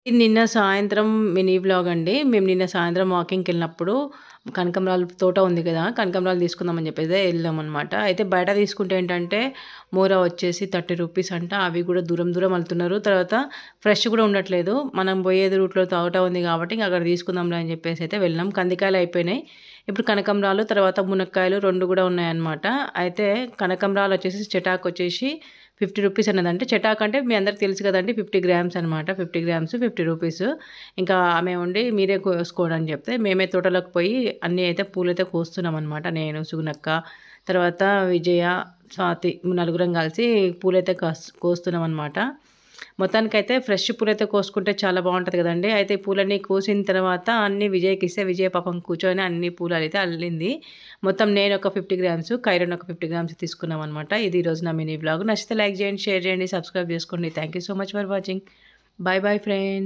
ఇది నిన్న సాయంత్రం మినీ వ్లాగ్ అండి. మేము నిన్న సాయంత్రం వాకింగ్‌కెళ్ళినప్పుడు కనకంబరాల తోట ఉంది కదా! కనకంబరాలు తీసుకుందామని చెప్పేసి ఎళ్ళామనమాట. అయితే బయట తీసుకుంటే ఏంటంటే మోర వచ్చేసి 30 రూపీస్ అంట. అవి కూడా దూరం దూరం వెళ్తున్నారు. తర్వాత ఫ్రెష్ కూడా ఉండట్లేదు. మనం పోయేది రూట్‌లో తోట ఉంది కాబట్టి ఇంక అక్కడ తీసుకుందాంలే అని చెప్పేసి అయితే వెళ్ళాం. కందికాయలు అయిపోయినాయి. ఇప్పుడు కనకంబరాలు తర్వాత మునక్కాయలు 2 కూడా ఉన్నాయన్నమాట. అయితే కనకంబరాలు వచ్చేసి చెటాకొచ్చేసి 50 రూపీస్ అన్నదంటే చెటాకంటే మీ అందరికి తెలుసు కదండీ 50 గ్రామ్స్ అనమాట. 50 గ్రామ్స్ 50 రూపీస్. ఇంకా ఆమె ఉండి మీరే కోసుకోండి అని చెప్తే మేమే తోటలోకి పోయి అన్నీ అయితే పూలైతే కోస్తున్నామనమాట. నేను, సుగుణక్క, తర్వాత విజయ, స్వాతి నలుగురం కలిసి పూలైతే కోస్తున్నామనమాట. మొత్తానికైతే ఫ్రెష్ పూలైతే కోసుకుంటే చాలా బావుంటది గదండీ! అయితే ఈ పూలన్నీ కోసిన తర్వాత అన్నీ విజయ్‌కిస్తే విజయ పాపం కూర్చొని అన్ని పూలైతే అల్లింది. మొత్తం నేనొక 50 గ్రామ్స్, కైరన్ ఒక 50 గ్రామ్స్ తీసుకున్నామనమాట. ఇది ఈరోజు నా మినీ వ్లాగ్. నచ్చితే లైక్ జేయండి, షేర్ జేయండి, సబ్స్క్రైబ్ జేసుకోండి. Thank you so much for watching. Bye bye friends.